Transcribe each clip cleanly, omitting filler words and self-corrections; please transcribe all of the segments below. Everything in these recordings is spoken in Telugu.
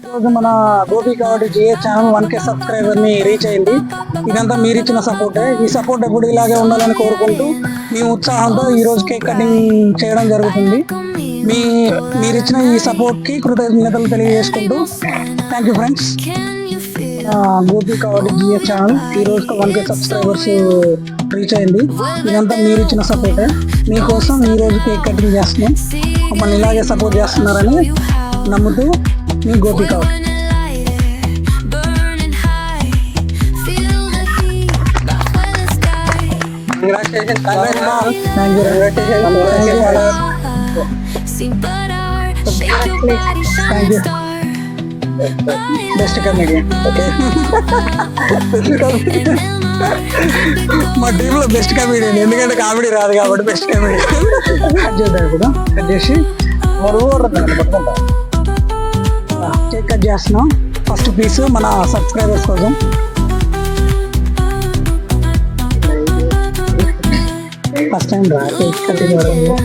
ఈరోజు మన గోపి కాబట్టి జిఏ ఛానల్ 1K సబ్స్క్రైబర్ ని రీచ్ అయింది. ఇదంతా మీరు ఇచ్చిన సపోర్టే. ఈ సపోర్ట్ ఎప్పుడు ఇలాగే ఉండాలని కోరుకుంటూ మీ ఉత్సాహంతో ఈ రోజు కేక్ కటింగ్ చేయడం జరుగుతుంది. మీరు ఇచ్చిన ఈ సపోర్ట్ కి కృతజ్ఞతలు తెలియజేసుకుంటూ థ్యాంక్ యూ ఫ్రెండ్స్. గోపి కాబట్టి జిఏ ఛానల్ ఈ రోజు 1K సబ్స్క్రైబర్స్ రీచ్ అయింది. ఇదంతా మీరు ఇచ్చిన సపోర్టే. మీకోసం ఈ రోజు కేక్ కటింగ్ చేస్తున్నాం. మమ్మల్ని ఇలాగే సపోర్ట్ చేస్తున్నారని నమ్ముతూ మీ గోపి కాబట్టి. Best comedian. మా టీంలో బెస్ట్ కమెడియన్, ఎందుకంటే కామెడీ రాదు కాబట్టి బెస్ట్ కమెడియన్. కట్ చేద్దాం ఇప్పుడు. కట్ చేసి కేక్ కట్ చేస్తున్నాం. ఫస్ట్ పీస్ మన సబ్స్క్రైబర్స్ కోసం. ఫస్ట్ టైం రా కేక్ కటింగ్ వరకు.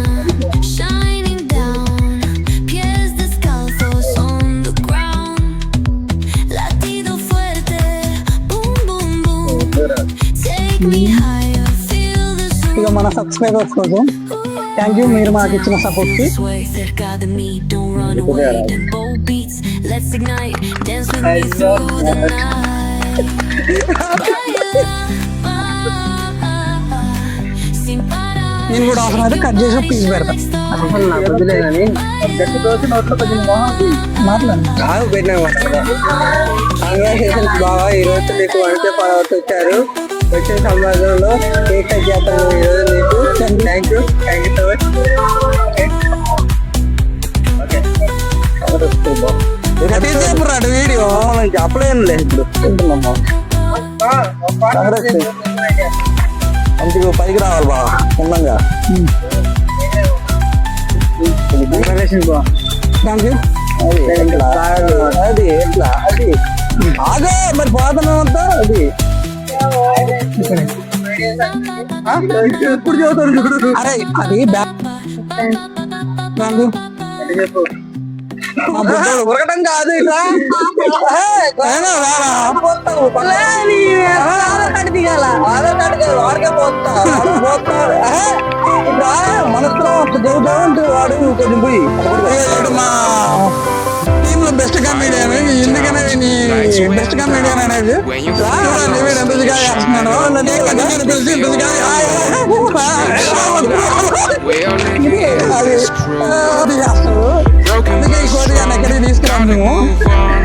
ఇక మన సబ్స్క్రైబర్స్ కోసం థ్యాంక్ యూ, మీరు మాకు ఇచ్చిన సపోర్ట్ కి. నేను కూడా అవసరం అయితే కట్ చేసి పీస్ పెడతాను. బాగా ఈరోజు మీకు 1K ఫాలోవర్స్ వచ్చారు. వచ్చిన సందర్భంలో కేక్ కట్ చేస్తాను ఈరోజు మీకు. Thank you so much. Video చెప్పలేను లేదు ఇప్పుడు మంచిగా పైకి రావాలి బాగా ఉన్నంగా. Thank you. అది ఎట్లా అది ఆగా మరి పోతానంతా అది ఎప్పుడు చదువుతారు చూడు. అరే అది ఉరకటం కాదు ఇట్లా వాడికే పోతా మనసులో చదువుతా ఉంటే వాడు కొంచెం పోయి. మా టీంలో బెస్ట్ కమెడియన్, ఎందుకనే బెస్ట్ కమెడియన్ అనేది చూడండి. వీడు ఎంత చేస్తున్నాడు. అది చేస్తాడు. అందుకే ఈ కోటి కానీ ఎక్కడికి తీసుకురాము మేము.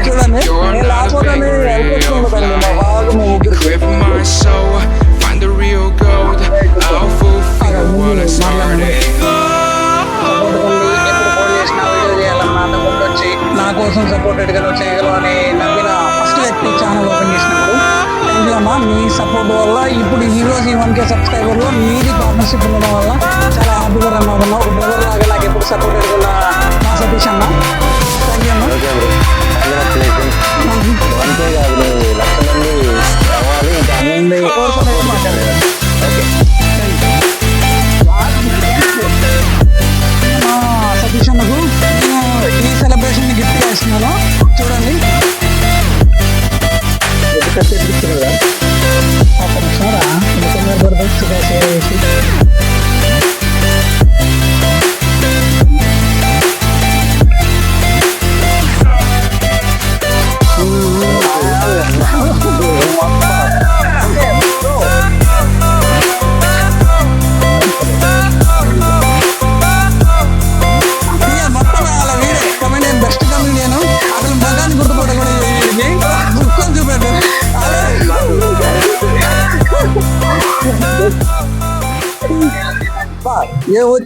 చూడండి నేను లేకపోతే వెళ్ళిపోతుండదండి మా బాగా మా ముగ్గురు. నా కోసం సపోర్టెడ్ గా చేయగలవు అని నమ్మిన ఫస్ట్ వ్యక్తి ఛానల్ ఓపెన్ చేసినప్పుడు థ్యాంక్ యూ అమ్మా. మీ సపోర్ట్ వల్ల ఇప్పుడు ఈ రోజు ఈ 1K సబ్స్క్రైబర్ లో మీది పార్ట్నర్షిప్ ఉండడం వల్ల చాలా హ్యాపీగా రన్ అవుతున్నాం. ఒక బ్రదర్ లాగా నాకు ఎప్పుడు సపోర్టెడ్ గా మా సతీష్ అన్న. థ్యాంక్ యూ అమ్మా. 1K కాదు, లక్ష మంది రావాలి. ఇంకా అన్ని మాట్లాడలేదు. సతీష్ అన్నకు ఈ సెలబ్రేషన్ ని గిఫ్ట్ గా ఇస్తున్నాను. చూడండి ఏ వచ్చి